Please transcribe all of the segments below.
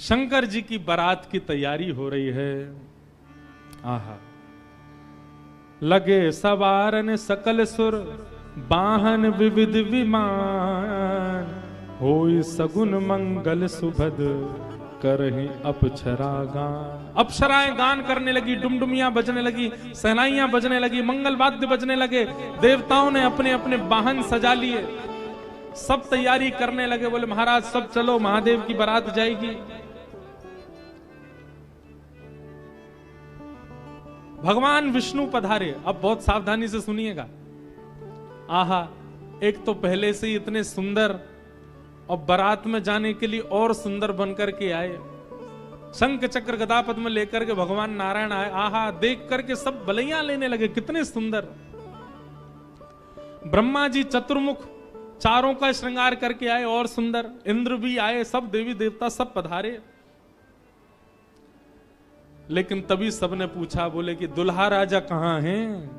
शंकर जी की बारात की तैयारी हो रही है। आहा, लगे सवारन सकल सुर, वाहन विविध विमान, होई सगुन मंगल सुभद, करहि अप्सरा गान। अप्सराएं गान करने लगी, डुमडुमियां बजने लगी, सहनाइयां बजने लगी, मंगल वाद्य बजने लगे। देवताओं ने अपने अपने वाहन सजा लिए, सब तैयारी करने लगे। बोले महाराज सब चलो, महादेव की बारात जाएगी। भगवान विष्णु पधारे। अब बहुत सावधानी से सुनिएगा। आहा, एक तो पहले से ही इतने सुंदर और बारात में जाने के लिए और सुंदर बनकर के आए। शंख चक्र गदा पद्म लेकर के भगवान नारायण आए। आहा, देख करके सब बलैया लेने लगे, कितने सुंदर। ब्रह्मा जी चतुर्मुख चारों का श्रृंगार करके आए, और सुंदर। इंद्र भी आए, सब देवी देवता सब पधारे। लेकिन तभी सबने पूछा, बोले कि दुल्हा राजा कहां हैं?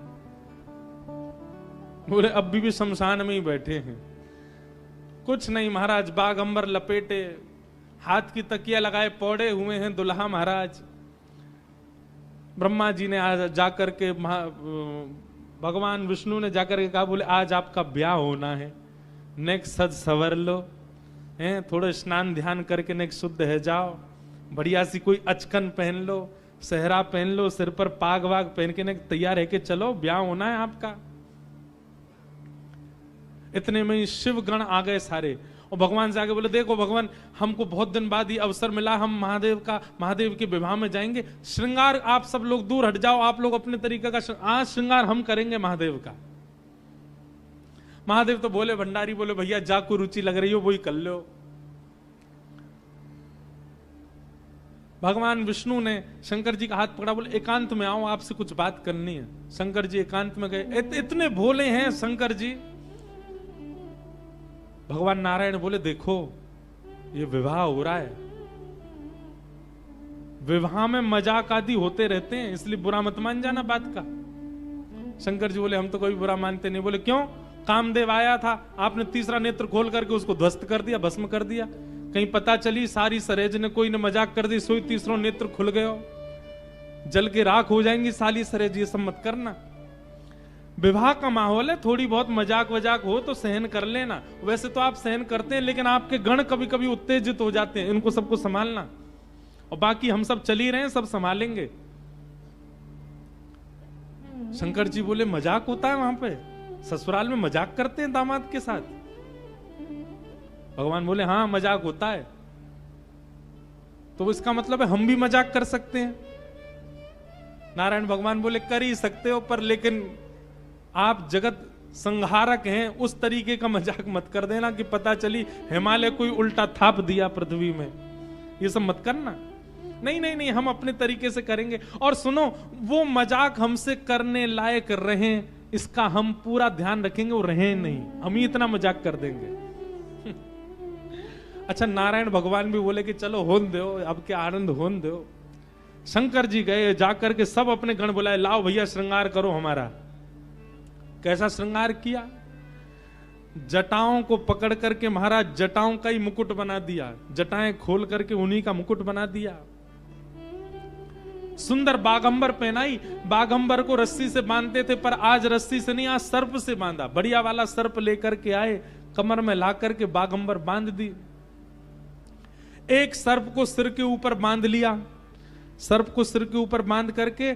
बोले अभी भी शमशान में ही बैठे हैं। कुछ नहीं महाराज, बागंबर लपेटे, हाथ की तकिया लगाए पौड़े हुए हैं दुल्हा महाराज। ब्रह्मा जी ने आज जाकर के भगवान विष्णु ने जाकर के कहा, बोले आज आपका ब्याह होना है, नेक सज सवर लो, हैं थोड़ा स्नान ध्यान करके नेक शुद्ध है जाओ, बढ़िया सी कोई अचकन पहन लो, सहरा पहन लो, सिर पर पाग वाग पहन के नेक तैयार है कि चलो ब्याह होना है आपका। इतने में शिव गण आ गए सारे, और भगवान से आगे बोले, देखो भगवान, हमको बहुत दिन बाद ये अवसर मिला, हम महादेव के विवाह में जाएंगे। श्रृंगार आप सब लोग दूर हट जाओ, आप लोग अपने तरीके का आज श्रृंगार हम करेंगे महादेव का। महादेव तो बोले, भंडारी बोले, भैया जा को रुचि लग रही हो वही कर लो। भगवान विष्णु ने शंकर जी का हाथ पकड़ा, बोले एकांत में आओ, आपसे कुछ बात करनी है। शंकर जी एकांत में गए। इतने भोले हैं शंकर जी। भगवान नारायण बोले, देखो ये विवाह हो रहा है, विवाह में मजाक आदि होते रहते हैं, इसलिए बुरा मत मान जाना बात का। शंकर जी बोले, हम तो कोई बुरा मानते नहीं। बोले क्यों? कामदेव आया था, आपने तीसरा नेत्र खोल करके उसको ध्वस्त कर दिया, भस्म कर दिया। कहीं पता चली सारी सरेज ने कोई ने मजाक कर दी, सोई तीसरा नेत्र खुल गयो, जल के राख हो जाएंगी साली सरेज। ये सब मत करना। विवाह का माहौल है, थोड़ी बहुत मजाक वजाक हो तो सहन कर लेना। वैसे तो आप सहन करते हैं, लेकिन आपके गण कभी कभी उत्तेजित हो जाते हैं, इनको सबको संभालना। और बाकी हम सब चल ही रहे हैं, सब संभालेंगे। शंकर जी बोले, मजाक होता है वहां पे? ससुराल में मजाक करते हैं दामाद के साथ? भगवान बोले, हाँ मजाक होता है। तो इसका मतलब है हम भी मजाक कर सकते हैं? नारायण भगवान बोले, कर ही सकते हो, पर लेकिन आप जगत संहारक हैं, उस तरीके का मजाक मत कर देना कि पता चली हिमालय कोई उल्टा थाप दिया पृथ्वी में। ये सब मत करना। नहीं नहीं नहीं, हम अपने तरीके से करेंगे। और सुनो, वो मजाक हमसे करने लायक रहे, इसका हम पूरा ध्यान रखेंगे, वो रहे नहीं, हम ही इतना मजाक कर देंगे। अच्छा, नारायण भगवान भी बोले कि चलो होन दो, अब क्या आनंद होन दो। शंकर जी गए, जाकर के सब अपने गण बुलाए, लाओ भैया श्रृंगार करो हमारा। कैसा श्रृंगार किया? जटाओं को पकड़ करके महाराज जटाओं का ही मुकुट बना दिया, जटाएं खोल करके उन्हीं का मुकुट बना दिया। सुंदर बागंबर पहनाई। बागंबर को रस्सी से बांधते थे, पर आज रस्सी से नहीं, आज सर्प से बांधा। बढ़िया वाला सर्प लेकर के आए, कमर में ला करके बागंबर बांध दी। एक सर्प को सिर के ऊपर बांध लिया। सर्प को सिर के ऊपर बांध करके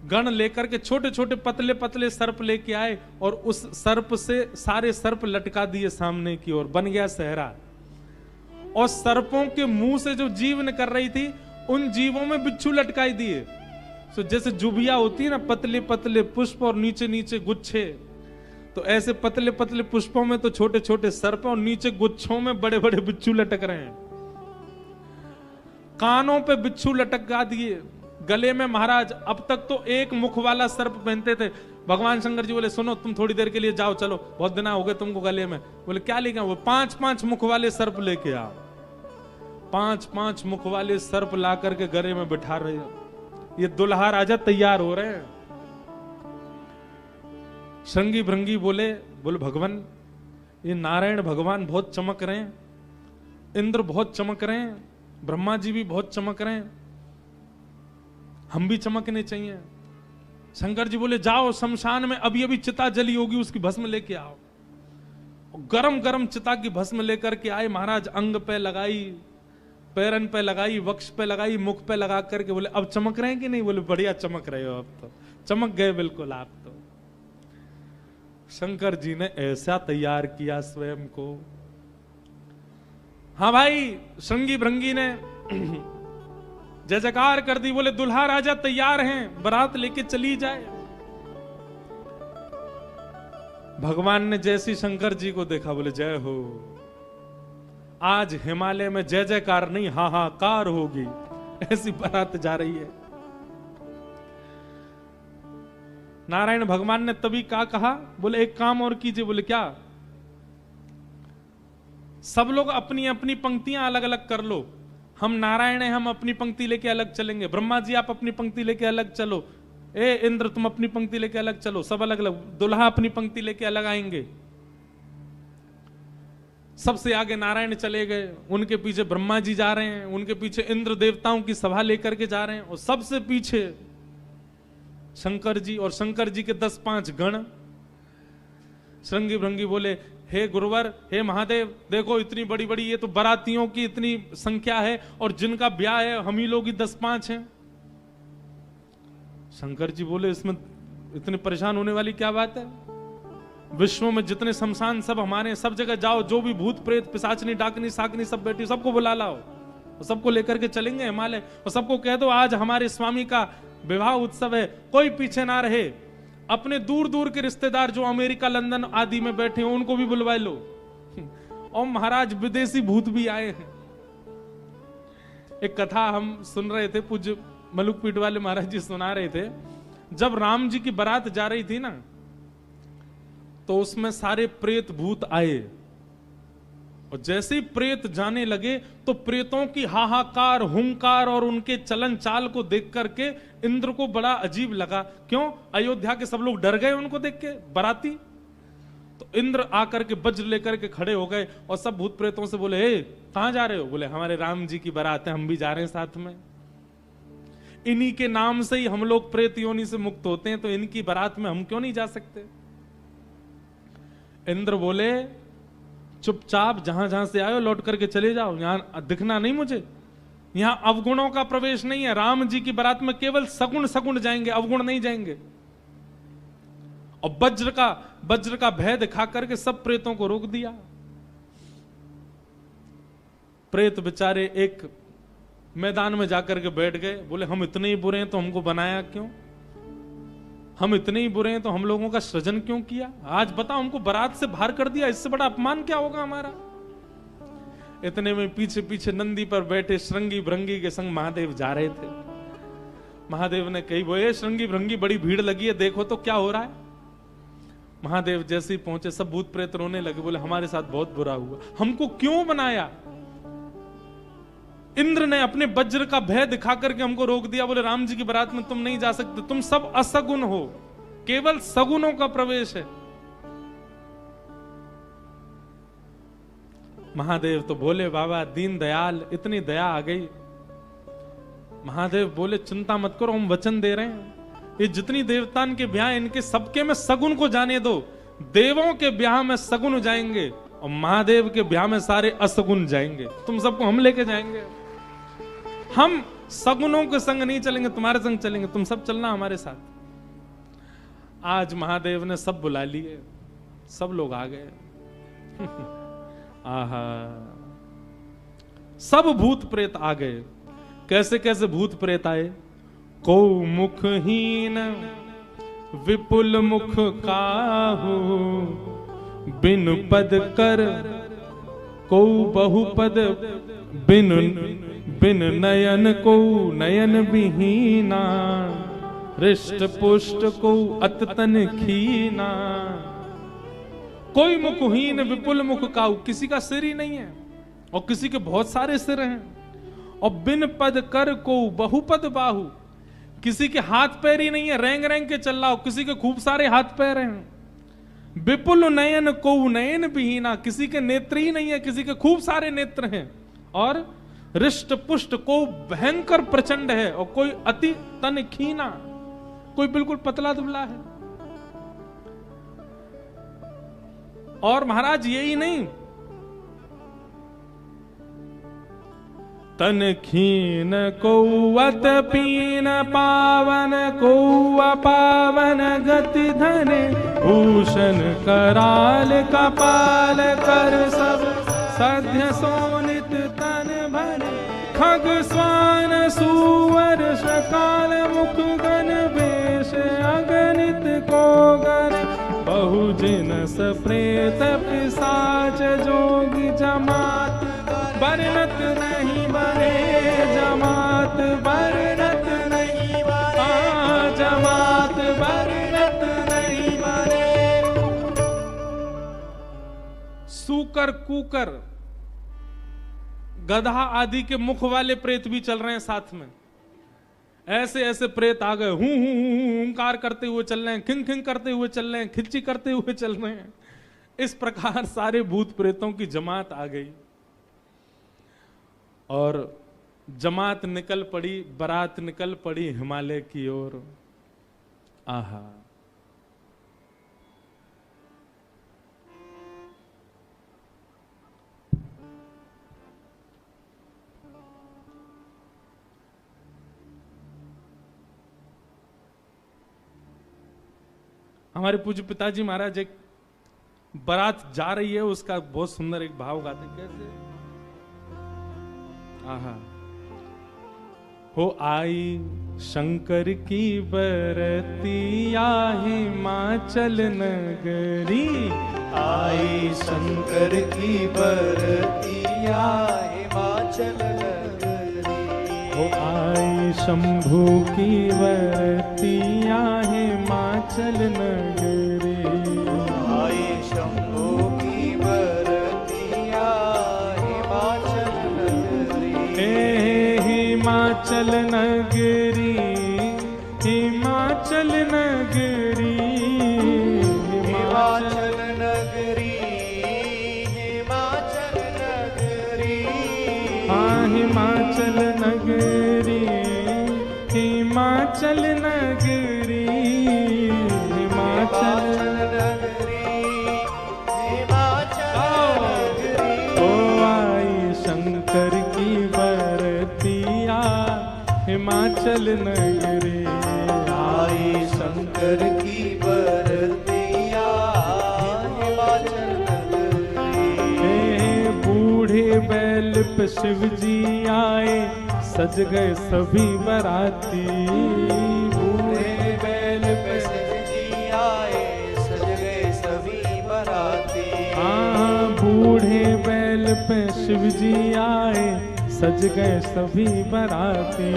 गण लेकर के छोटे छोटे पतले पतले सर्प लेके आए, और उस सर्प से सारे सर्प लटका दिए सामने की ओर, बन गया सहरा। और सर्पों के मुंह से जो जीव निकल रही थी, उन जीवों में बिच्छू लटकाई दिए। तो जैसे जुबिया होती है ना, पतले पतले पुष्प और नीचे नीचे गुच्छे, तो ऐसे पतले पतले पुष्पों में तो छोटे छोटे सर्प, और नीचे गुच्छों में बड़े बड़े बिच्छू लटक रहे हैं। कानों पे बिच्छू लटका दिए, गले में महाराज अब तक तो एक मुख वाला सर्प पहनते थे। भगवान शंकर जी बोले, सुनो तुम थोड़ी देर के लिए जाओ, चलो बहुत दिन हो गए तुमको गले में। बोले क्या लेके आओ? वो 5-5 मुख वाले सर्प लेके आओ। 5-5 मुख वाले सर्प ला करके गले में बिठा रहे हो। ये दुल्हा राजा तैयार हो रहे हैं। श्रृंगी भृंगी बोले भगवान, ये नारायण भगवान बहुत चमक रहे हैं, इंद्र बहुत चमक रहे हैं, ब्रह्मा जी भी बहुत चमक रहे हैं, हम भी चमकने चाहिए। शंकर जी बोले जाओ शमशान में अभी अभी चिता जली होगी, उसकी भस्म लेके आओ। गरम गरम चिता की भस्म लेकर के आए महाराज, अंग पे लगाई, पैरन पे लगाई, वक्ष पे लगाई, मुख पे लगा करके बोले अब चमक रहे हैं कि नहीं? बोले बढ़िया चमक रहे हो, अब तो चमक गए बिल्कुल आप तो। शंकर जी ने ऐसा तैयार किया स्वयं को। हाँ भाई, श्रृंगी भृंगी ने जय जयकार कर दी, बोले दुल्हा राजा तैयार हैं, बारात लेके चली जाए। भगवान ने जैसी शंकर जी को देखा बोले जय हो, आज हिमालय में जय जयकार नहीं हाहाकार होगी, ऐसी बारात जा रही है। नारायण भगवान ने तभी क्या कहा, बोले एक काम और कीजिए। बोले क्या? सब लोग अपनी अपनी पंक्तियां अलग अलग कर लो, हम नारायण हैं, हम अपनी पंक्ति लेके अलग चलेंगे। ब्रह्मा जी आप अपनी पंक्ति लेके अलग चलो, ए इंद्र तुम अपनी पंक्ति लेके अलग चलो, सब अलग अलग। दुल्हा अपनी पंक्ति लेके अलग आएंगे। सबसे आगे नारायण चले गए, उनके पीछे ब्रह्मा जी जा रहे हैं, उनके पीछे इंद्र देवताओं की सभा लेकर के जा रहे हैं, और सबसे पीछे शंकर जी, और शंकर जी के 10-5 गण। श्रृंगी भृंगी बोले हे गुरुवर, हे महादेव, देखो इतनी बड़ी बड़ी ये तो बारातियों की इतनी संख्या है, और जिनका ब्याह है हम ही लोग ही 10-5 हैं। शंकर जी बोले इसमें इतने परेशान होने वाली क्या बात है? विश्व में जितने शमशान सब हमारे, सब जगह जाओ, जो भी भूत प्रेत पिशाचनी डाकनी साकनी सब बैठी, सबको बुला लाओ, और सबको लेकर के चलेंगे हिमालय, और सबको कह दो आज हमारे स्वामी का विवाह उत्सव है, कोई पीछे ना रहे। अपने दूर दूर के रिश्तेदार जो अमेरिका लंदन आदि में बैठे हैं उनको भी बुलवा लो। और महाराज विदेशी भूत भी आए हैं। एक कथा हम सुन रहे थे, पूज्य मलुक पीठ वाले महाराज जी सुना रहे थे। जब राम जी की बारात जा रही थी ना, तो उसमें सारे प्रेत भूत आए, और जैसे ही प्रेत जाने लगे तो प्रेतों की हाहाकार, हुंकार और उनके चलन चाल को देख करके इंद्र को बड़ा अजीब लगा। क्यों? अयोध्या के सब लोग डर गए उनको देख के, बाराती। तो इंद्र आकर के वज्र लेकर के खड़े हो गए, और सब भूत प्रेतों से बोले हे कहां जा रहे हो? बोले हमारे राम जी की बारात है, हम भी जा रहे हैं साथ में। इन्हीं के नाम से ही हम लोग प्रेत योनि से मुक्त होते हैं, तो इनकी बारात में हम क्यों नहीं जा सकते? इंद्र बोले चुपचाप जहां जहां से आए लौट करके चले जाओ, यहां दिखना नहीं मुझे। यहां अवगुणों का प्रवेश नहीं है। राम जी की बारात में केवल सगुण सगुण जाएंगे, अवगुण नहीं जाएंगे। और वज्र का भय दिखा करके सब प्रेतों को रोक दिया। प्रेत बेचारे एक मैदान में जाकर के बैठ गए, बोले हम इतने ही बुरे हैं तो हमको बनाया क्यों? हम इतने ही बुरे हैं तो हम लोगों का सृजन क्यों किया? आज बता, हमको बारात से बाहर कर दिया, इससे बड़ा अपमान क्या होगा हमारा? इतने में पीछे पीछे नंदी पर बैठे श्रृंगी भृंगी के संग महादेव जा रहे थे। महादेव ने कही बोले श्रृंगी भृंगी बड़ी भीड़ लगी है, देखो तो क्या हो रहा है। महादेव जैसे ही पहुंचे सब भूत प्रेत रोने लगे, बोले हमारे साथ बहुत बुरा हुआ, हमको क्यों बनाया? इंद्र ने अपने वज्र का भय दिखा करके हमको रोक दिया। बोले राम जी की बारात में तुम नहीं जा सकते, तुम सब असगुण हो, केवल सगुणों का प्रवेश है। महादेव तो बोले बाबा दीन दयाल, इतनी दया आ गई। महादेव बोले चिंता मत करो, हम वचन दे रहे हैं, ये जितनी देवतान के ब्याह इनके सबके में सगुण को जाने दो। देवों के ब्याह में सगुण जाएंगे और महादेव के ब्याह में सारे असगुण जाएंगे। तुम सबको हम लेके जाएंगे, हम सगुनों के संग नहीं चलेंगे, तुम्हारे संग चलेंगे, तुम सब चलना हमारे साथ। आज महादेव ने सब बुला लिए, सब लोग आ गए। आहा, सब भूत प्रेत आ गए। कैसे कैसे भूत प्रेत आए? को मुखहीन विपुल मुख काहू, बिन पद कर को बहुपद, बिन नयन को नयन विहीना, हृष्ट पुष्ट को अततन खीना। कोई मुखहीन विपुल मुख काहू, किसी का सिर ही नहीं है और किसी के बहुत सारे सिर हैं। और बिन पद कर को बहुपद बाहु, किसी के हाथ पैर ही नहीं है, रेंग रेंग के चल रहा हो, किसी के खूब सारे हाथ पैर हैं। विपुल नयन को नयन विहीना, किसी के नेत्र ही नहीं है, किसी के खूब सारे नेत्र हैं। और रिष्ट पुष्ट, को भयंकर प्रचंड है और कोई अति तन खीना, कोई बिल्कुल पतला दुबला है। और महाराज यही नहीं, तन खीन कौवत पीन पावन, कौआ पावन गति धने, भूषण कराल कपाल कर सब सध्य सोनित तन भरे, खग स्वान सुवर शकाल मुख गण वेश अगणित को गर, बहुजिनस प्रेत पिशाच जोगी जमात, बरनत नहीं बने जमात, बरनत नहीं बने जमात, बरनत नहीं बने। सूकर कूकर गधा आदि के मुख वाले प्रेत भी चल रहे हैं साथ में। ऐसे ऐसे प्रेत आ गए, हूं हुंकार करते हुए चल रहे हैं, खिंग खिंग करते हुए चल रहे हैं, खिच्ची करते हुए चल रहे हैं। इस प्रकार सारे भूत प्रेतों की जमात आ गई और जमात निकल पड़ी, बारात निकल पड़ी हिमालय की ओर। आहा, हमारे पूज्य पिताजी महाराज एक बारात जा रही है, उसका बहुत सुंदर एक भाव गाते हैं। कैसे? आहा, हो आई शंकर की बरतिया हिमाचल नगरी, आई शंकर की बरतिया हिमाचल नगरी, हो आई शंभू की बरतिया हिमाचल नगरी, आई शंभू की बरतिया हिमाचल नगरी, हिमाचल नगरी, हिमाचल नगरी, हिमाचल नगरी, हिमाचल नगरी, हाँ हिमाचल नगरी, हिमाचल नगरी, हिमाचल नगरी, हिमाचल नगरी। ओ आई शंकर की बरतिया हिमाचल नगरी, आई शंकर की बरतिया हिमाचल नगरी, बूढ़े बैल पे शिव जी आए, सज गए सभी बराती, बूढ़े बैल पे शिव जी आए, सज गए सभी बराती, हाँ बूढ़े बैल पे शिव जी आए, सज गए सभी बराती,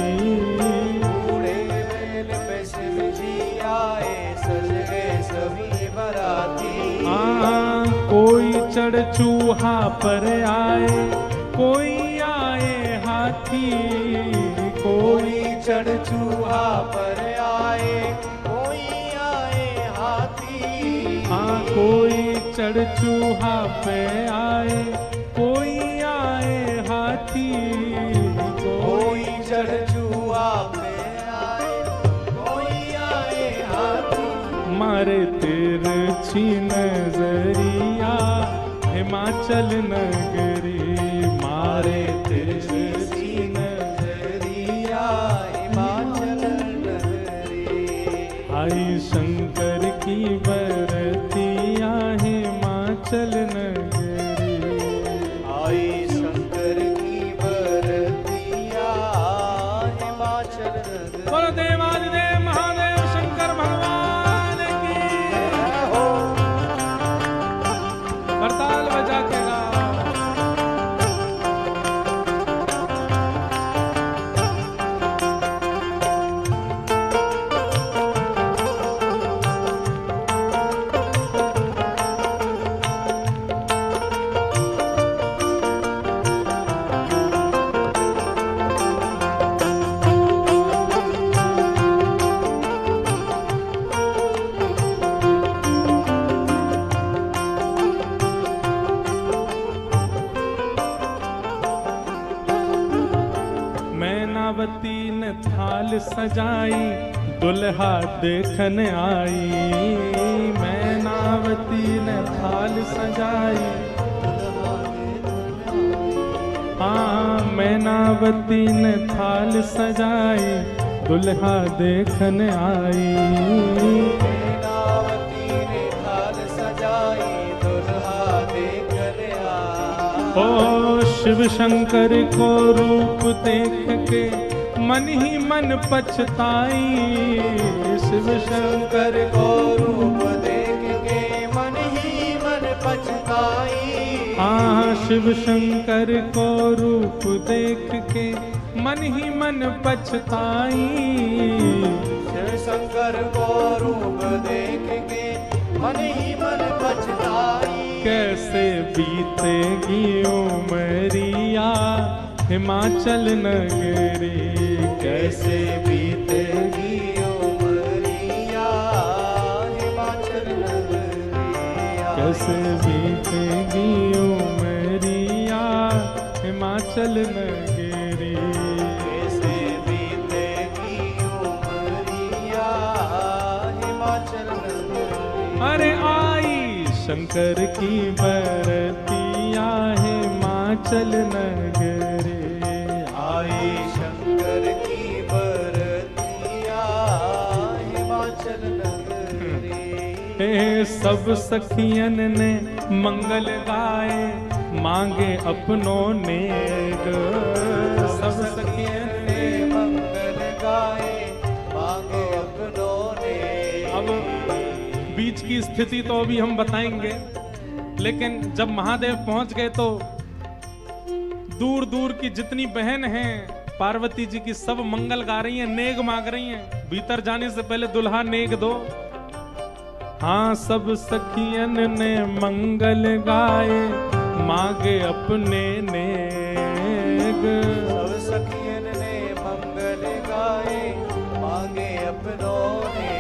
बूढ़े बैल पे शिव जी आए, सज गए सभी बराती, हाँ कोई चढ़ चूहा पर आए, कोई आए हाथी, कोई चढ़ चूहा पर आए, कोई आए हाथी, हाँ कोई चढ़ चूहा पे आए, कोई आए हाथी, कोई चढ़ चूहा पे आए, कोई आए हाथी, मारे तिरछी नजरिया हिमाचल नगरी, मारे तिरछी नजरिया हिमाचल नगरी, आई शंकर की बरतिया हिमाचल नगरी, आई शंकर की बरतिया हिमाचल नगरी। बोलो देवादिदेव महादेव शंकर भगवान की, करताल बजा के गाओ। ने थाल सजाई दुल्हा देखन आई। मैनावती ने थाल सजाई, हाँ मैनावती ने थाल सजाई दुल्हा देखन आई। मैनावती ने थाल सजाई दुल्हा देखन आई। ओ शिव शंकर को रूप देख के मन ही मन पछताई। शिव शंकर को रूप देख के मन ही मन पछताई। हाँ शिव शंकर को रूप देख के मन ही मन पछताई। शिव शंकर को रूप देख के मन ही मन पछताई। कैसे बीतेगी उमरिया हिमाचल नगरी। कैसे बीतेगी उमरिया हिमाचल नगरिया। कैसे बीतेगी उमरिया हिमाचल नगरी। कैसे बीतेगी उमरिया हिमाचल नगरी। अरे आई शंकर की बरतिया हिमाचल नगरी। आई शंकर की बरतिया हिमाचल नगरी। हे सब सखियन ने मंगल गाए मांगे अपनों नेग। सब सखियन ने मंगल गाए मांगे अपनों ने। अब बीच की स्थिति तो अभी हम बताएंगे, लेकिन जब महादेव पहुंच गए तो दूर दूर की जितनी बहन हैं पार्वती जी की सब मंगल गा रही हैं, नेग मांग रही हैं। भीतर जाने से पहले दुल्हा नेग दो। हाँ सब सखियन ने मंगल गाए मांगे अपने नेग। सब सखियन ने मंगल गाए मांगे अपनों ने।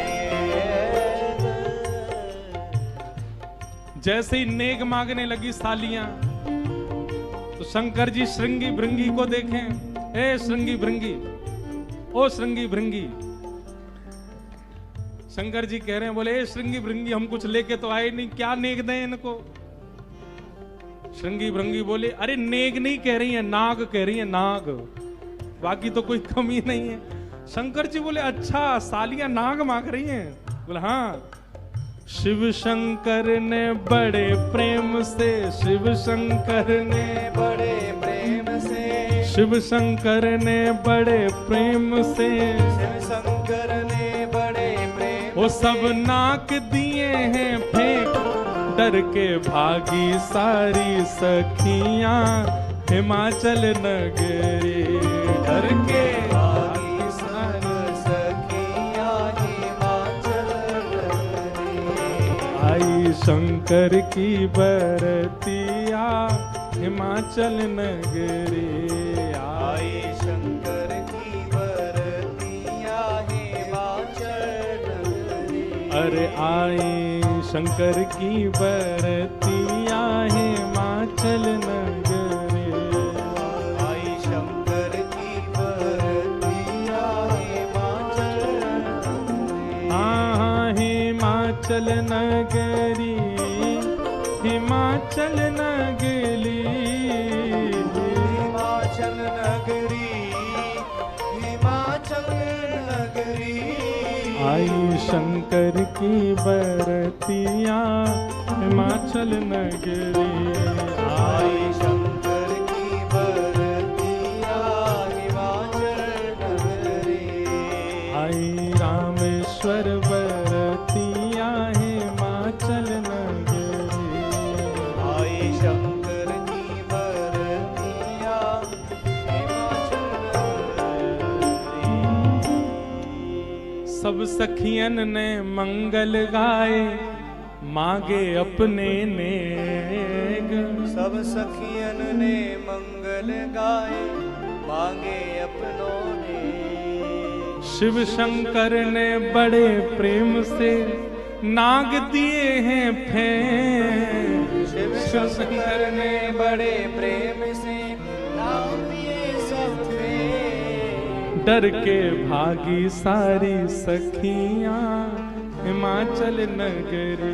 जैसे ही नेग मांगने लगी सालियां तो शंकर जी श्रृंगी भृंगी को देखें। ए श्रृंगी भृंगी, ओ श्रृंगी भृंगी। शंकर जी कह रहे हैं, बोले ए श्रृंगी भृंगी हम कुछ लेके तो आए नहीं, क्या नेग दें इनको। श्रृंगी भृंगी बोले अरे नेग नहीं कह रही है, नाग कह रही है, नाग, बाकी तो कोई कमी नहीं है। शंकर जी बोले अच्छा सालियां नाग मांग रही हैं। बोले हाँ। शिव शंकर ने बड़े प्रेम से, शिव शंकर ने बड़े प्रेम से, शिव शंकर ने बड़े प्रेम से, शिव शंकर ने बड़े प्रेम वो सब नाक दिए हैं फेंक, डर के भागी सारी सखियां हिमाचल नगरी। डर के भागी सारी सखियां हिमाचल नगरी। आई शंकर की बरतिया हिमाचल नगरी। आई शंकर की बरतिया हिमाचल नगरी। अरे आई शंकर की बरतिया हिमाचल नगरी। आई शंकर की बरतिया हिमाचल नगरी। हाँ हिमाचल नगरी, हिमाचल नगरी, हिमाचल नगरी, हिमाचल नगरी। आई शंकर की बरतिया हिमाचल नगरी। आई शंकर की बरतिया हिमाचल नगरी। आई रामेश्वर बरतिया हिमाचल नगरी। आई शंकर की बरतिया हिमाचल नगरी। सब सखियन ने मंगल गाए मांगे अपने नेग। सब सखियन ने मंगल गाए मांगे अपनों ने। शिव शंकर ने बड़े प्रेम से नाग दिए हैं फेंक। शिव शंकर ने बड़े प्रेम से नाम दिए सब पे। डर के भागी सारी सखियां हिमाचल नगरी।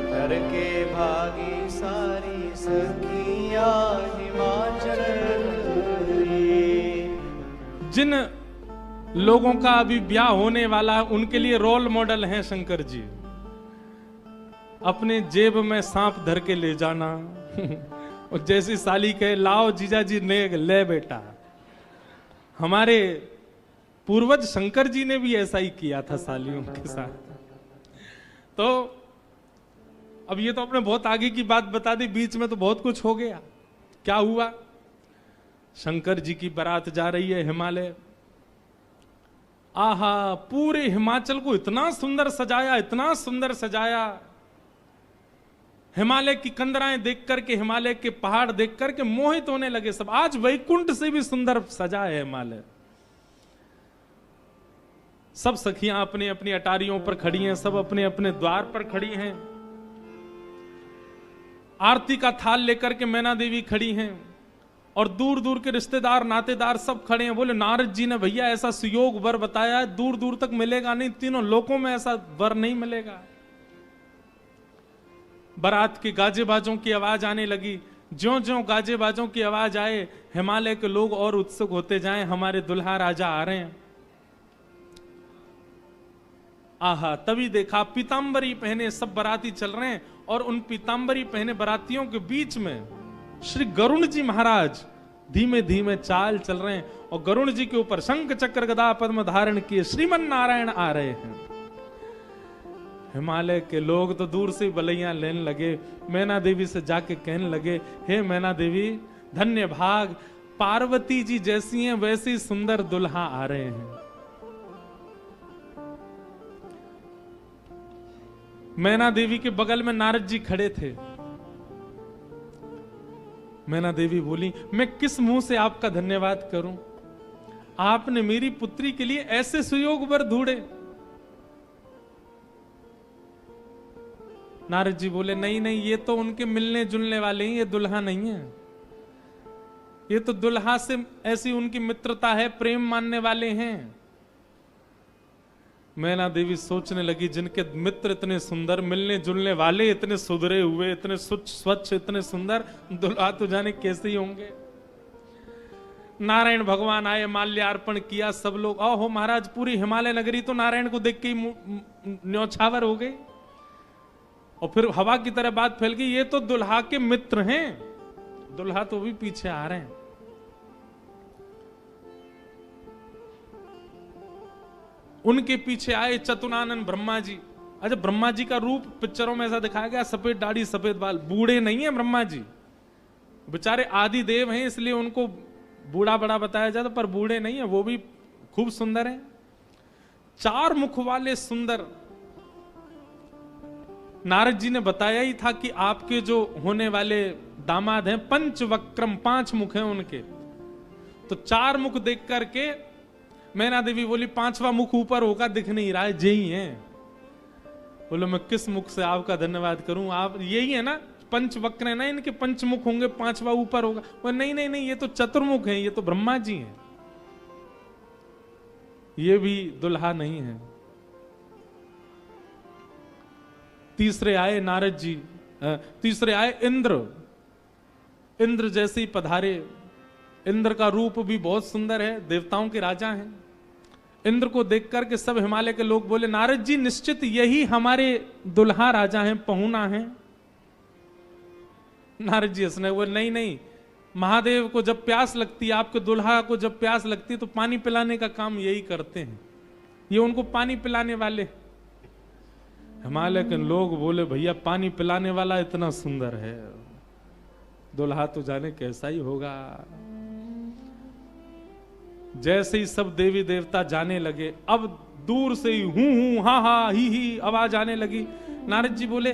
डर के भागी सारी सखियां हिमाचल नगरी। जिन लोगों का अभी ब्याह होने वाला है उनके लिए रोल मॉडल हैं शंकर जी। अपने जेब में सांप धर के ले जाना और जैसी साली कहे लाओ जीजा जी ने ले बेटा। हमारे पूर्वज शंकर जी ने भी ऐसा ही किया था सालियों के साथ। तो अब ये तो आपने बहुत आगे की बात बता दी, बीच में तो बहुत कुछ हो गया। क्या हुआ? शंकर जी की बारात जा रही है हिमालय। आहा, पूरे हिमाचल को इतना सुंदर सजाया, इतना सुंदर सजाया। हिमालय की कंदराएं देख करके, हिमालय के पहाड़ देख करके मोहित होने लगे सब। आज वैकुंठ से भी सुंदर सजा है हिमालय। सब सखियां अपनी अपनी अटारियों पर खड़ी हैं, सब अपने अपने द्वार पर खड़ी हैं। आरती का थाल लेकर के मैना देवी खड़ी हैं और दूर दूर के रिश्तेदार नातेदार सब खड़े हैं। बोले नारद जी ने भैया ऐसा सुयोग वर बताया है, दूर दूर तक मिलेगा नहीं, तीनों लोकों में ऐसा वर नहीं मिलेगा। बारात के गाजे बाजों की आवाज आने लगी। ज्यों ज्यों गाजे बाजों की आवाज आए, हिमालय के लोग और उत्सुक होते जाएं, हमारे दुल्हा राजा आ रहे हैं। आहा, तभी देखा पीतांबरी पहने सब बाराती चल रहे हैं और उन पीतांबरी पहने बारातियों के बीच में श्री गरुण जी महाराज धीमे धीमे चाल चल रहे हैं और गरुण जी के ऊपर शंख चक्र गदा पद्म धारण किए श्रीमन नारायण आ रहे हैं। हिमालय के लोग तो दूर से बलैयां लेने लगे। मैना देवी से जाके कहने लगे, हे मैना देवी धन्य भाग, पार्वती जी जैसी हैं वैसी सुंदर दुल्हा आ रहे हैं। मैना देवी के बगल में नारद जी खड़े थे। मैना देवी बोली, मैं किस मुंह से आपका धन्यवाद करूं? आपने मेरी पुत्री के लिए ऐसे सुयोग वर ढूंढे। नारद जी बोले, नहीं नहीं, ये तो उनके मिलने जुलने वाले हैं, ये दुल्हा नहीं है। ये तो दुल्हा से ऐसी उनकी मित्रता है, प्रेम मानने वाले हैं। मैना देवी सोचने लगी, जिनके मित्र इतने सुंदर, मिलने जुलने वाले इतने सुधरे हुए, इतने स्वच्छ, इतने सुंदर, दुल्हा तो जाने कैसे ही होंगे। नारायण भगवान आए, माल्यार्पण किया, सब लोग ओहो महाराज, पूरी हिमालय नगरी तो नारायण को देख के ही न्यौछावर हो गई। और फिर हवा की तरह बात फैल गई, ये तो दुल्हा के मित्र हैं। दुल्हा तो भी पीछे आ रहे हैं। उनके पीछे आए चतुरानन ब्रह्मा जी। अच्छा, ब्रह्मा जी का रूप पिक्चरों में ऐसा दिखाया गया, सफेद दाढ़ी सफेद बाल, बूढ़े नहीं है ब्रह्मा जी, बेचारे आदि देव हैं, इसलिए उनको बूढ़ा बड़ा बताया जाता, पर बूढ़े नहीं है, वो भी खूब सुंदर हैं। 4 मुख वाले सुंदर। नारद जी ने बताया ही था कि आपके जो होने वाले दामाद हैं पंचवक्रम, 5 मुख हैं उनके। तो 4 मुख देख करके मैना देवी बोली, 5वां मुख ऊपर होगा, दिख नहीं रहा है, यही है। बोलो, मैं किस मुख से आपका धन्यवाद करूं? आप यही है ना, पंचवक्र है ना, इनके 5 मुख होंगे, 5वां ऊपर होगा। वो नहीं नहीं नहीं, ये तो चतुर्मुख है, ये तो ब्रह्मा जी हैं, ये भी दुल्हा नहीं है। तीसरे आए नारद जी, तीसरे आए इंद्र। इंद्र जैसे ही पधारे। इंद्र का रूप भी बहुत सुंदर है, देवताओं के राजा हैं। इंद्र को देख करके सब हिमालय के लोग बोले, नारद जी निश्चित यही हमारे दुल्हा राजा हैं, पहुना हैं। नारद जी हंसने बोले, नहीं नहीं, महादेव को जब प्यास लगती है, आपके दुल्हा को जब प्यास लगती है तो पानी पिलाने का काम यही करते हैं, ये उनको पानी पिलाने वाले। हिमालय के लोग बोले, भैया पानी पिलाने वाला इतना सुंदर है, दुल्हा तो जाने कैसा ही होगा। जैसे ही सब देवी देवता जाने लगे, अब दूर से ही हूं हा हा ही आवाज आने लगी। नारद जी बोले,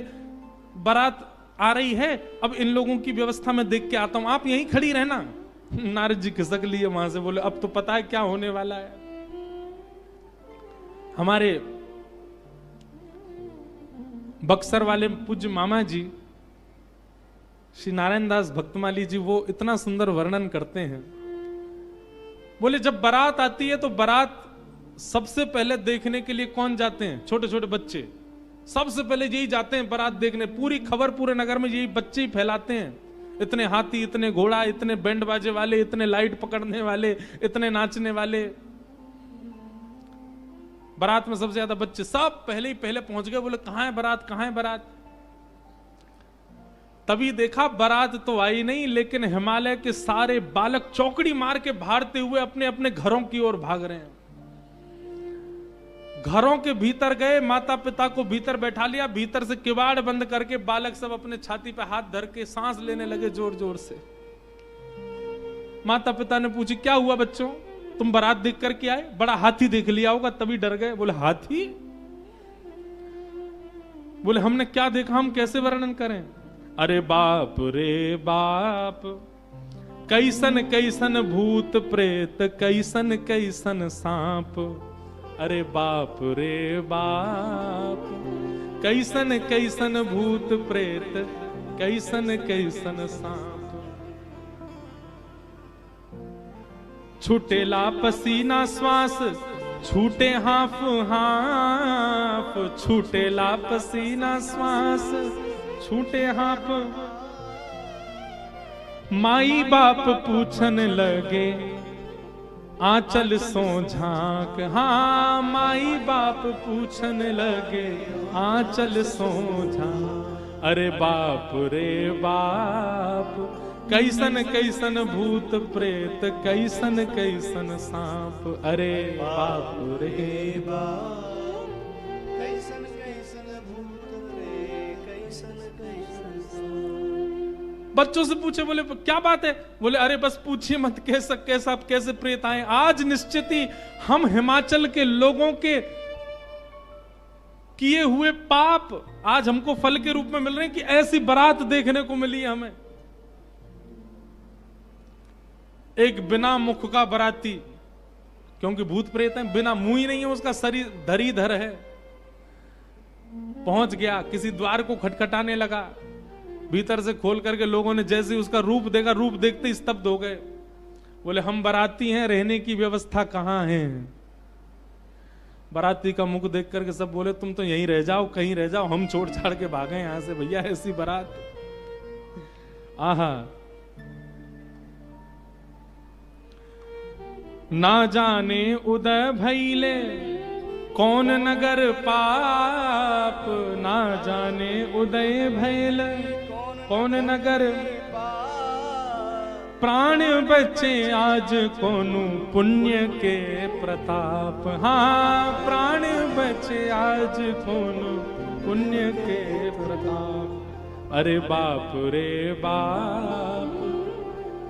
बारात आ रही है, अब इन लोगों की व्यवस्था में देख के आता हूं, आप यहीं खड़ी रहना। नारद जी खिसक लिए वहां से, बोले अब तो पता है क्या होने वाला है। हमारे बक्सर वाले पूज्य मामा जी श्री नारायण दास भक्तमाली जी, वो इतना सुंदर वर्णन करते हैं। बोले जब बारात आती है तो बारात सबसे पहले देखने के लिए कौन जाते हैं? छोटे छोटे बच्चे सबसे पहले यही जाते हैं बारात देखने। पूरी खबर पूरे नगर में यही बच्चे ही फैलाते हैं। इतने हाथी, इतने घोड़ा, इतने बैंड बाजे वाले, इतने लाइट पकड़ने वाले, इतने नाचने वाले। बारात में सबसे ज्यादा बच्चे, सब पहले ही पहले पहुंच गए। बोले कहां है बारात, कहां है बारात? तभी देखा बारात तो आई नहीं, लेकिन हिमालय के सारे बालक चौकड़ी मार के भागते हुए अपने अपने घरों की ओर भाग रहे हैं। घरों के भीतर गए, माता पिता को भीतर बैठा लिया, भीतर से किवाड़ बंद करके बालक सब अपने छाती पे हाथ धर के सांस लेने लगे जोर जोर से। माता पिता ने पूछी क्या हुआ बच्चों, तुम बारात देख करके आए? बड़ा हाथी देख लिया होगा तभी डर गए। बोले हाथी? बोले हमने क्या देखा, हम कैसे वर्णन करें? अरे बाप रे बाप, कैसन कैसन भूत प्रेत, कैसन कैसन सांप। अरे बाप रे बाप, कैसन कैसन भूत प्रेत, कैसन कैसन सांप। छूटेला पसीना श्वास, छूटे हाफ हाफ। छूटेला पसीना श्वास, छूटे हाफ। माई बाप पूछन लगे, आंचल सो झांक। हाँ माई बाप पूछन लगे, आंचल सो झांक। अरे बाप रे बाप, कैसन कैसन भूत प्रेत, कैसन कैसन सांप। अरे बाप रे बाप, कैसन कैसन भूत प्रेत, कैसन कैसन सांप। बच्चों से पूछे, बोले क्या बात है? बोले अरे बस पूछिए मत, कैसे प्रेत आए। आज निश्चित ही हम हिमाचल के लोगों के किए हुए पाप आज हमको फल के रूप में मिल रहे हैं कि ऐसी बारात देखने को मिली हमें। एक बिना मुख का बराती, क्योंकि भूत प्रेत है, बिना मुंह ही नहीं है, उसका शरीर धरीधर है, पहुंच गया, किसी द्वार को खटखटाने लगा। भीतर से खोल करके लोगों ने जैसे उसका रूप देखा, रूप देखते ही स्तब्ध हो गए। बोले हम बाराती हैं, रहने की व्यवस्था कहां है? बाराती का मुख देख करके सब बोले तुम तो यहीं रह जाओ, कहीं रह जाओ, हम छोड़ छाड़ के भागे यहां से भैया, ऐसी बारात। आहा, ना जाने उदय भैले कौन नगर पाप। ना जाने उदय भैले कौन नगर, प्राण बचे आज कोनु पुण्य के प्रताप। हाँ प्राण बचे आज कोनु पुण्य के प्रताप। अरे बाप रे बाप,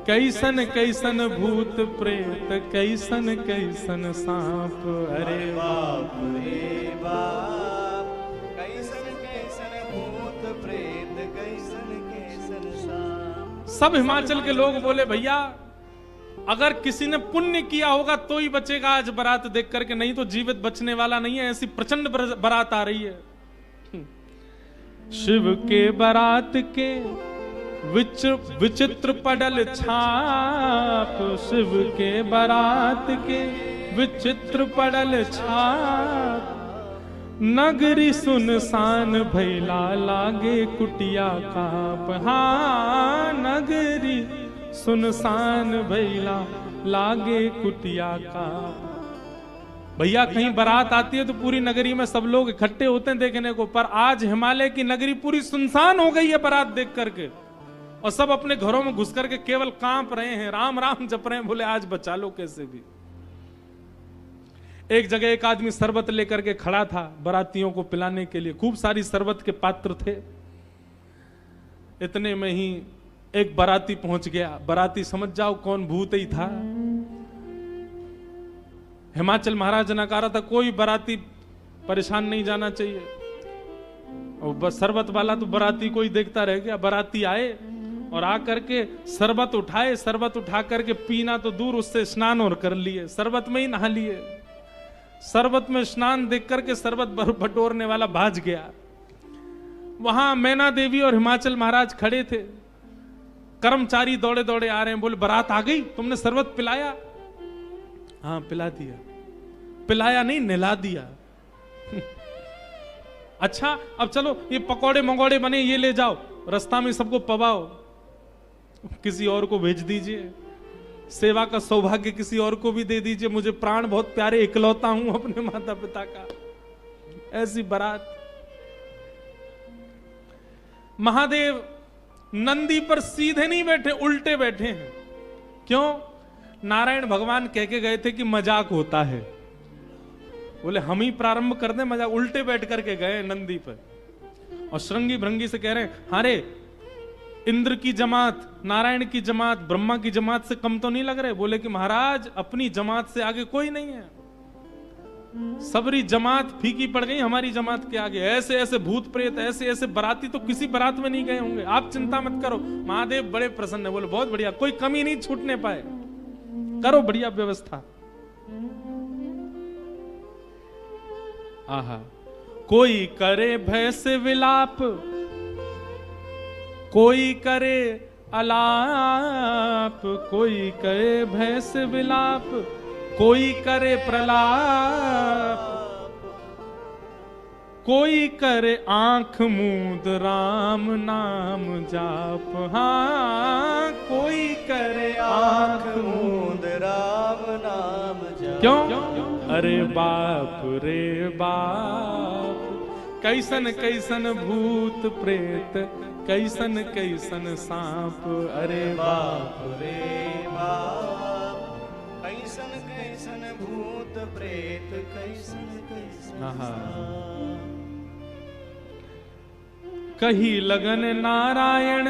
कैसन कैसन भूत प्रेत, कैसन कैसन सांप। अरे बाप रे बाप, कैसन कैसन भूत प्रेत, कैसन कैसन सांप। सब हिमाचल के लोग बोले भैया अगर किसी ने पुण्य किया होगा तो ही बचेगा आज बारात देख करके, नहीं तो जीवित बचने वाला नहीं है। ऐसी प्रचंड बारात आ रही है। शिव के बारात के विचित्र पडल छाप। शिव के बारात के विचित्र पडल छाप। नगरी सुनसान भैला लागे कुटिया काप। हाँ नगरी सुनसान भैला लागे कुटिया काप। भैया कहीं बारात आती है तो पूरी नगरी में सब लोग इकट्ठे होते हैं देखने को, पर आज हिमालय की नगरी पूरी सुनसान हो गई है बारात देख करके, और सब अपने घरों में घुस करके केवल कांप रहे हैं, राम राम जप रहे हैं, बोले आज बचा लो कैसे भी। एक जगह एक आदमी शरबत लेकर के खड़ा था बारातियों को पिलाने के लिए, खूब सारी शरबत के पात्र थे। इतने में ही एक बाराती पहुंच गया। बाराती समझ जाओ कौन, भूत ही था। हिमाचल महाराज ने कहा था कोई बाराती परेशान नहीं जाना चाहिए, और बस शरबत वाला तो बाराती को ही देखता रह गया। बाराती आए और आकर के शरबत उठाए, शरबत उठा करके पीना तो दूर, उससे स्नान और कर लिए, शरबत में ही नहा लिए। शरबत में स्नान देख करके शरबत बटोरने वाला भाज गया। वहां मैना देवी और हिमाचल महाराज खड़े थे। कर्मचारी दौड़े दौड़े आ रहे हैं, बोले बारात आ गई, तुमने शरबत पिलाया? हाँ पिला दिया, पिलाया नहीं, नहला दिया। अच्छा अब चलो ये पकौड़े मंगौड़े बने, ये ले जाओ, रास्ता में सबको पवाओ, किसी और को भेज दीजिए, सेवा का सौभाग्य किसी और को भी दे दीजिए, मुझे प्राण बहुत प्यारे, इकलौता हूं अपने माता पिता का। ऐसी बारात। महादेव नंदी पर सीधे नहीं बैठे, उल्टे बैठे हैं। क्यों? नारायण भगवान कह के गए थे कि मजाक होता है, बोले हम ही प्रारंभ कर दें मजाक। उल्टे बैठ करके गए नंदी पर और श्रृंगी भृंगी से कह रहे हैं, हारे इंद्र की जमात, नारायण की जमात, ब्रह्मा की जमात से कम तो नहीं लग रहे? बोले कि महाराज अपनी जमात से आगे कोई नहीं है, सबरी जमात फीकी पड़ गई हमारी जमात के आगे। ऐसे ऐसे भूत प्रेत, ऐसे ऐसे बराती तो किसी बारात में नहीं गए होंगे, आप चिंता मत करो। महादेव बड़े प्रसन्न है, बोले बहुत बढ़िया, कोई कमी नहीं छूटने पाए, करो बढ़िया व्यवस्था। आहा, कोई करे भय से विलाप, कोई करे अलाप, कोई करे भय से विलाप, कोई करे प्रलाप, कोई करे आंख मूंद राम नाम जाप। हाँ, कोई करे आंख मूंद राम नाम जाप। क्यों? अरे बाप रे बाप, कैसन कैसन भूत प्रेत, कैसन कैसन सांप। अरे बाप रे बाप, कैसन कैसन भूत प्रेत, कैसन कैसन सांप। कही लगन नारायण,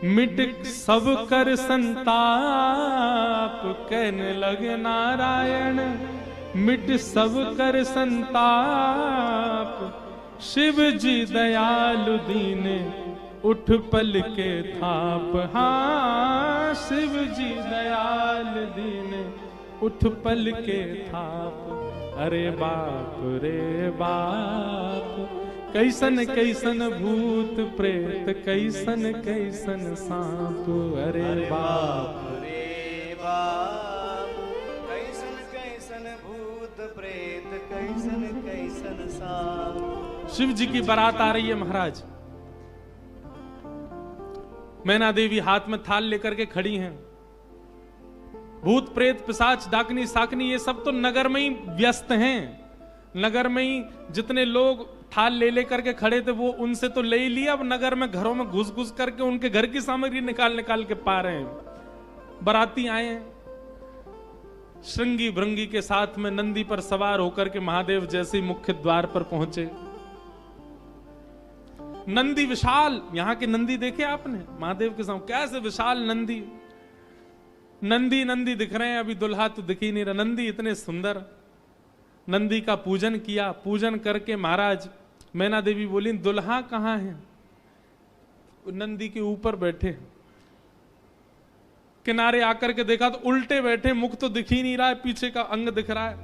मिट सब कर संताप। कहने लगे नारायण, मिट सब कर संताप। शिव जी दयालु दीने, उठ पल के थाप। हाँ, शिव जी दयालु दीने, उठ पल के थाप। अरे बाप रे बाप, कैसन कैसन भूत प्रेत, कैसन कैसन सांप। अरे बाप रे बाप, कैसन कैसन भूत प्रेत, कैसन कैसन सांप। शिव जी की बारात आ रही है महाराज। मैना देवी हाथ में थाल लेकर के खड़ी हैं। भूत प्रेत पिशाच डाकनी साकनी ये सब तो नगर में ही व्यस्त हैं। नगर में ही जितने लोग थाल ले लेकर के खड़े थे वो उनसे तो ले ही लिया, अब नगर में घरों में घुस घुस करके उनके घर की सामग्री निकाल निकाल के पा रहे हैं। बाराती आए हैं, श्रृंगी भृंगी के साथ में नंदी पर सवार होकर के महादेव जैसे ही मुख्य द्वार पर पहुंचे। नंदी विशाल, यहां के नंदी देखे आपने महादेव के सामने कैसे विशाल नंदी, नंदी नंदी दिख रहे हैं, अभी दुल्हा तो दिख ही नहीं रहा। नंदी इतने सुंदर, नंदी का पूजन किया। पूजन करके महाराज मैना देवी बोली दुल्हा कहां है? नंदी के ऊपर बैठे। किनारे आकर के देखा तो उल्टे बैठे, मुख तो दिख ही नहीं रहा है, पीछे का अंग दिख रहा है।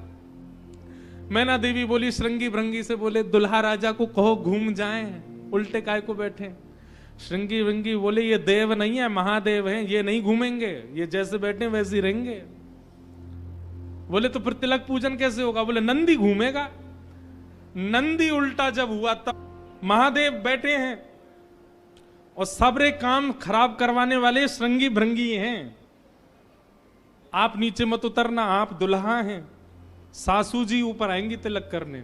मैना देवी बोली श्रृंगी भृंगी से, बोले दुल्हा राजा को कहो घूम जाएं, उल्टे काय को बैठे। श्रृंगी भृंगी बोले ये देव नहीं है, महादेव हैं, ये नहीं घूमेंगे, ये जैसे बैठे वैसे ही रहेंगे। बोले तो फिर तिलक पूजन कैसे होगा? बोले नंदी घूमेगा। नंदी उल्टा जब हुआ तब महादेव बैठे हैं और सबरे काम खराब करवाने वाले श्रृंगी भृंगी हैं। आप नीचे मत उतरना, आप दुल्हा हैं, सासू जी ऊपर आएंगी तिलक करने।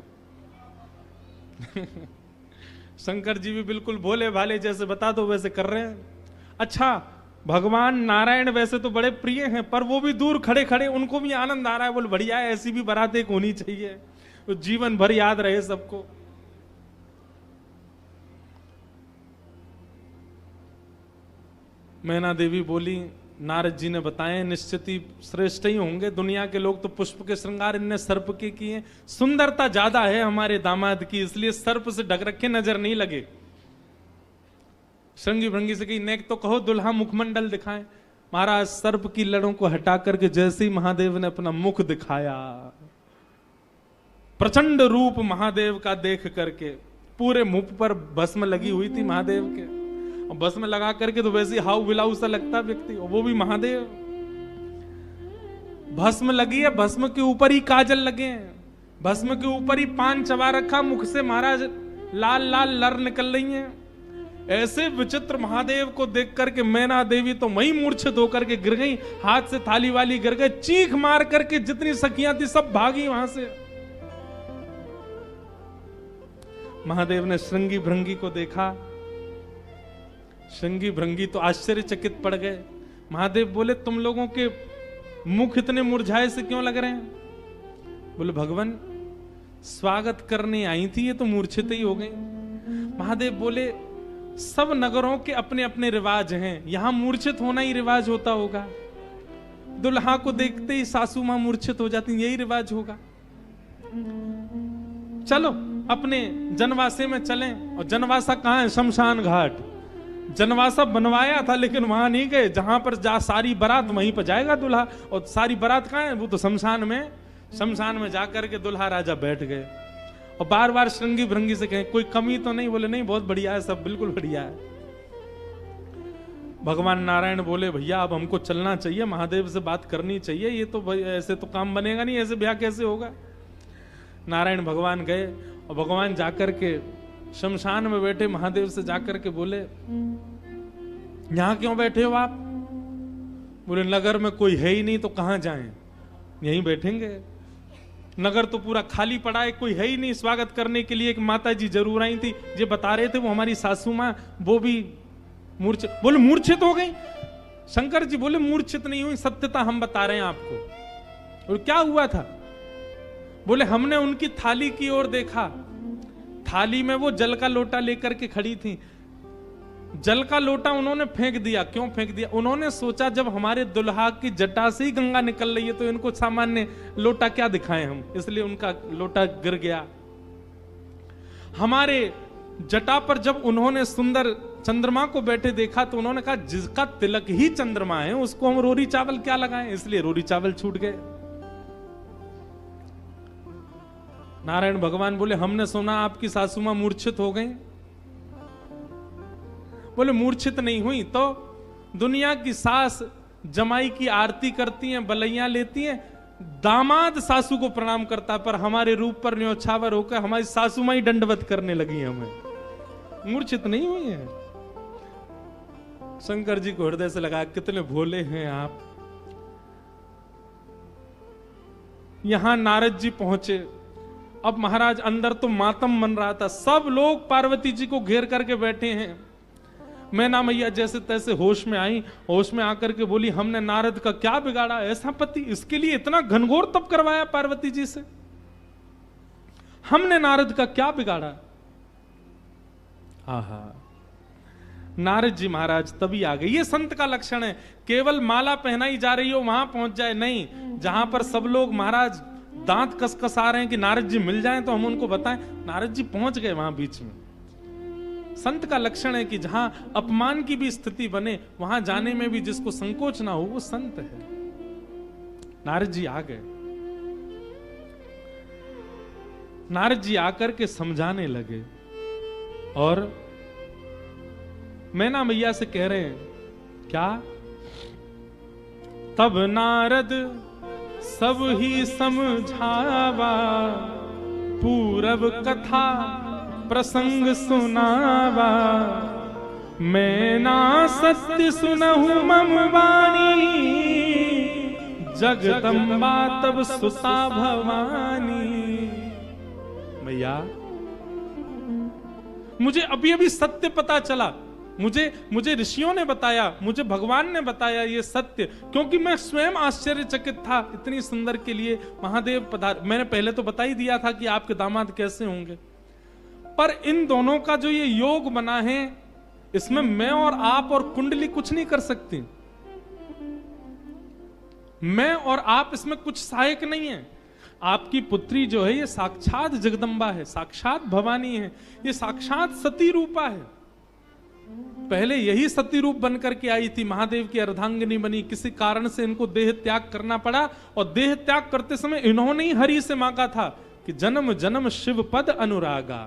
शंकर जी भी बिल्कुल भोले भाले, जैसे बता दो वैसे कर रहे हैं। अच्छा, भगवान नारायण वैसे तो बड़े प्रिय हैं, पर वो भी दूर खड़े खड़े उनको भी आनंद आ रहा है। बोल बढ़िया है, ऐसी भी बारात एक होनी चाहिए, तो जीवन भर याद रहे सबको। मैना देवी बोली नारद जी ने बताए निश्चित ही श्रेष्ठ ही होंगे, दुनिया के लोग तो पुष्प के श्रृंगार इनने सर्प के किए, सुंदरता ज्यादा है हमारे दामाद की, इसलिए सर्प से ढक रखे नजर नहीं लगे। श्रृंगी भृंगी से कही नेक तो कहो दुल्हा मुखमंडल दिखाएं। महाराज सर्प की लड़ों को हटा करके जैसे ही महादेव ने अपना मुख दिखाया, प्रचंड रूप महादेव का देख करके पूरे मुख पर भस्म लगी हुई थी महादेव के, और भस्म लगा करके तो वैसे हाउ बिलाऊ सा लगता व्यक्ति, और वो भी महादेव। भस्म लगी है, भस्म के ऊपर ही काजल लगे हैं, भस्म के ऊपर ही पान चबा रखा, मुख से महाराज लाल लाल लर निकल रही हैं। ऐसे विचित्र महादेव को देख करके मैना देवी तो वही मूर्छित होकर के गिर गई, हाथ से थाली वाली गिर गई, चीख मार करके जितनी सखियां थी सब भागी वहां से। महादेव ने श्रृंगी भृंगी को देखा, श्रृंगी भृंगी तो आश्चर्यचकित पड़ गए। महादेव बोले तुम लोगों के मुख इतने मुरझाए से क्यों लग रहे हैं? बोले भगवान स्वागत करने आई थी, ये तो मूर्छित ही हो गई। महादेव बोले सब नगरों के अपने अपने रिवाज हैं, यहां मूर्छित होना ही रिवाज होता होगा। दुल्हा को देखते ही सासू मां मूर्छित हो जाती, यही रिवाज होगा। चलो अपने जनवासे में चलें। और जनवासा कहां है? शमशान घाट। जनवासा बनवाया था लेकिन वहां नहीं गए, जहां पर जा सारी बारात वहीं पर जाएगा दूल्हा। और सारी बारात कहां है? वो तो शमशान में। शमशान में जाकर के दूल्हा राजा बैठ गए और बार बार श्रृंगी भृंगी से कहें कोई कमी तो नहीं? बोले नहीं, बहुत बढ़िया है, सब बिल्कुल बढ़िया है। भगवान नारायण बोले भैया अब हमको चलना चाहिए, महादेव से बात करनी चाहिए, ये तो ऐसे तो काम बनेगा नहीं, ऐसे ब्याह कैसे होगा। नारायण भगवान गए और भगवान जाकर के शमशान में बैठे महादेव से जाकर के बोले यहां क्यों बैठे हो आप? बोले नगर में कोई है ही नहीं तो कहां जाएं, यहीं बैठेंगे। नगर तो पूरा खाली पड़ा है, कोई है ही नहीं। स्वागत करने के लिए एक माता जी जरूर आई थी, ये बता रहे थे वो हमारी सासू मां, वो भी मूर्छित। बोले मूर्छित हो गई? शंकर जी बोले मूर्छित नहीं हुई, सत्यता हम बता रहे हैं आपको। और क्या हुआ था? बोले हमने उनकी थाली की ओर देखा, थाली में वो जल का लोटा लेकर के खड़ी थी। जल का लोटा उन्होंने फेंक दिया। क्यों फेंक दिया? उन्होंने सोचा जब हमारे दुल्हा की जटा से ही गंगा निकल रही है तो इनको सामान्य लोटा क्या दिखाएं हम, इसलिए उनका लोटा गिर गया। हमारे जटा पर जब उन्होंने सुंदर चंद्रमा को बैठे देखा तो उन्होंने कहा जिसका तिलक ही चंद्रमा है उसको हम रोरी चावल क्या लगाएं, इसलिए रोरी चावल छूट गए। नारायण भगवान बोले हमने सुना आपकी सासू मां मूर्छित हो गई। बोले मूर्छित नहीं हुई तो दुनिया की सास जमाई की आरती करती हैं, बलैया लेती हैं, दामाद सासू को प्रणाम करता, पर हमारे रूप पर न्योछावर होकर हमारी सासू मां ही दंडवत करने लगी हमें। मूर्छित नहीं हुई है। शंकर जी को हृदय से लगा कितने भोले हैं आप। यहां नारद जी पहुंचे। अब महाराज अंदर तो मातम मन रहा था, सब लोग पार्वती जी को घेर करके बैठे हैं। मैना मैया जैसे तैसे होश में आई, होश में आकर के बोली हमने नारद का क्या बिगाड़ा, ऐसा पति, इसके लिए इतना घनघोर तप करवाया पार्वती जी से, हमने नारद का क्या बिगाड़ा। आहा, नारद जी महाराज तभी आ गए। ये संत का लक्षण है, केवल माला पहनाई जा रही हो वहां पहुंच जाए नहीं, जहां पर सब लोग महाराज दांत कसकसा रहे हैं कि नारद जी मिल जाएं तो हम उनको बताएं, नारद जी पहुंच गए वहां बीच में। संत का लक्षण है कि जहां अपमान की भी स्थिति बने वहां जाने में भी जिसको संकोच ना हो वो संत है। नारद जी आ गए। नारद जी आकर के समझाने लगे और मैना मैया से कह रहे हैं क्या? तब नारद सब ही समझावा, पूरब कथा प्रसंग सुनावा, मैं ना सत्य सुनहु मम वाणी, जगदम्बा तब सुता भवानी। मैया मुझे अभी अभी सत्य पता चला, मुझे ऋषियों ने बताया, मुझे भगवान ने बताया ये सत्य, क्योंकि मैं स्वयं आश्चर्यचकित था। इतनी सुंदर के लिए महादेव पधार। मैंने पहले तो बता ही दिया था कि आपके दामाद कैसे होंगे, पर इन दोनों का जो ये योग बना है इसमें मैं और आप और कुंडली कुछ नहीं कर सकती। मैं और आप इसमें कुछ सहायक नहीं है। आपकी पुत्री जो है ये साक्षात जगदम्बा है, साक्षात भवानी है, ये साक्षात सती रूपा है। पहले यही सती रूप बनकर के आई थी, महादेव की अर्धांगिनी बनी, किसी कारण से इनको देह त्याग करना पड़ा और देह त्याग करते समय इन्होंने ही हरि से मांगा था कि जन्म जन्म शिव पद अनुरागा,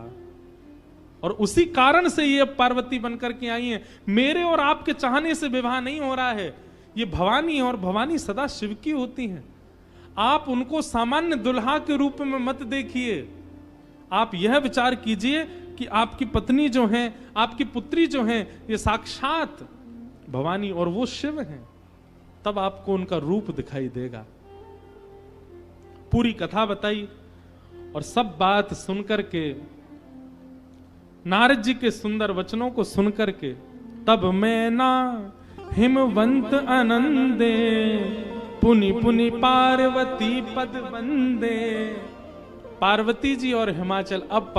और उसी कारण से ये पार्वती बनकर के आई हैं। मेरे और आपके चाहने से विवाह नहीं हो रहा है, ये भवानी है और भवानी सदा शिव की होती हैं। आप उनको सामान्य दुल्हा के रूप में मत देखिए। आप यह विचार कीजिए कि आपकी पत्नी जो है, आपकी पुत्री जो है, ये साक्षात भवानी और वो शिव हैं। तब आपको उनका रूप दिखाई देगा। पूरी कथा बताई और सब बात सुनकर के, नारद जी के सुंदर वचनों को सुनकर के, तब मैना हिमवंत आनंदे, पुनि पुनि पार्वती पद वंदे। पार्वती जी और हिमाचल, अब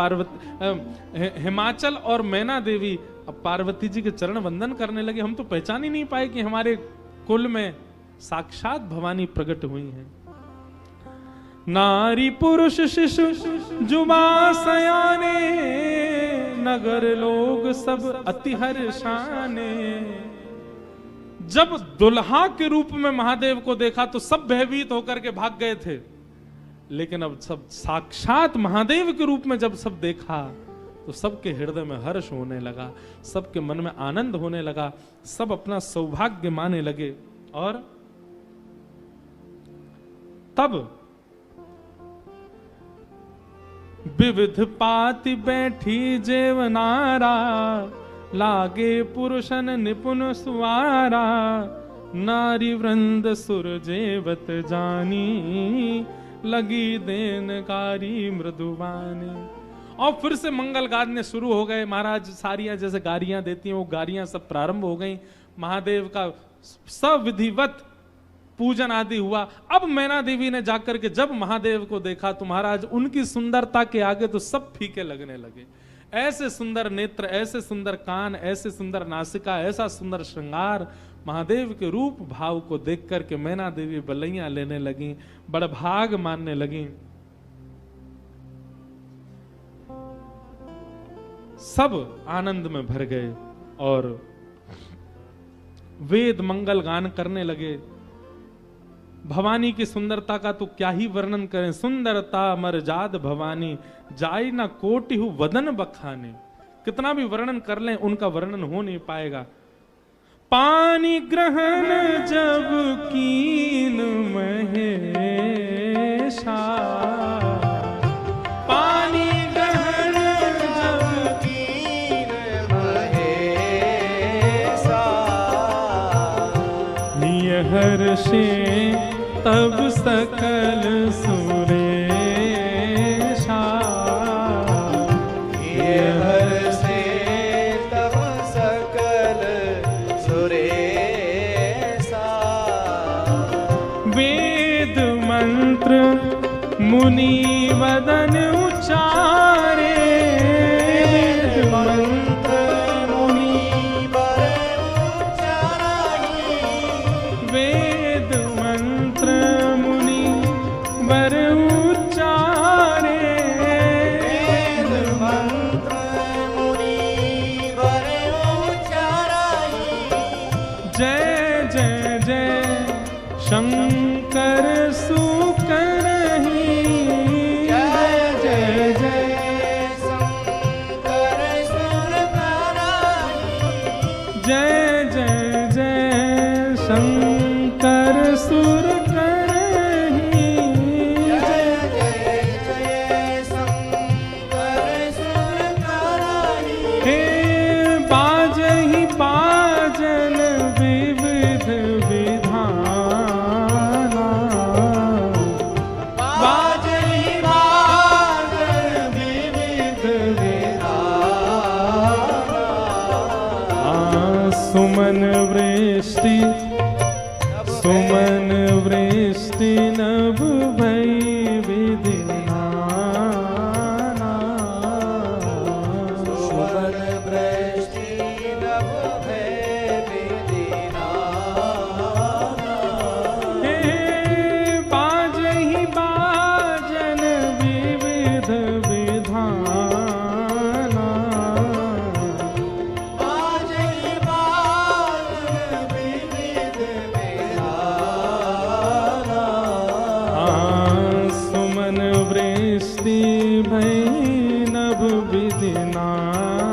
हिमाचल और मैना देवी अब पार्वती जी के चरण वंदन करने लगे। हम तो पहचान ही नहीं पाए कि हमारे कुल में साक्षात भवानी प्रकट हुई हैं। नारी पुरुष शिशु जुबा सयाने, नगर लोग सब अति हर्षाने। जब दुल्हा के रूप में महादेव को देखा तो सब भयभीत होकर के भाग गए थे, लेकिन अब सब साक्षात महादेव के रूप में जब सब देखा तो सबके हृदय में हर्ष होने लगा, सबके मन में आनंद होने लगा, सब अपना सौभाग्य माने लगे। और तब विविध पाति बैठी जेवनारा, लागे पुरुषन निपुण सुवारा। नारी वृंद सुर जेवत जानी, लगी देनकारी मृदुबानी। और फिर से मंगल गाने शुरू हो गए। महाराज सारियां जैसे गारियां देती हैं, वो गारियां सब प्रारंभ हो गई। महादेव का सविधिवत पूजन आदि हुआ। अब मैना देवी ने जाकर के जब महादेव को देखा तो महाराज उनकी सुंदरता के आगे तो सब फीके लगने लगे। ऐसे सुंदर नेत्र, ऐसे सुंदर कान, ऐसे सुंदर नासिका, ऐसा सुंदर श्रृंगार, महादेव के रूप भाव को देख करके मैना देवी बलैयां लेने लगी, बड़भाग मानने लगी। सब आनंद में भर गए और वेद मंगल गान करने लगे। भवानी की सुंदरता का तो क्या ही वर्णन करें। सुंदरता मरजाद भवानी, जाई ना कोटि हु वदन बखाने। कितना भी वर्णन कर लें उनका वर्णन हो नहीं पाएगा। पानी ग्रहण जब कीन महेशा, पानी ग्रहण जब कीन महेशा। हर्षे तब सकल सुरेशा, ये हर्षे तब सकल सुरेशा। वेद मंत्र मुनि वदन उचारे, वेद मंत्र मुनि वर उचाराई। वेद मंत्र मुनि वर उचारे। वेद मंत्र मुनि वर उचाराई। जय जय जय शंकर सुकरहि, जय जय जय शंकर सुर कराई। जय जय जय शंकर सुर करहि। जय जय जय शंकर सुर कराई। हे बाजहि बाजन विविध विधाना, बाजहि बाजन विविध विधाना। सुमन वृष्टि सुमन वृष्टि नभ भई विधि नाना। सुवन वृष्टि नभ भय विधिनाना। हे बाजहि बाजन विविध विधाना। बाजहि बाजन विविध विधाना। सुमन वृष्टि भई नभ विधि नाना।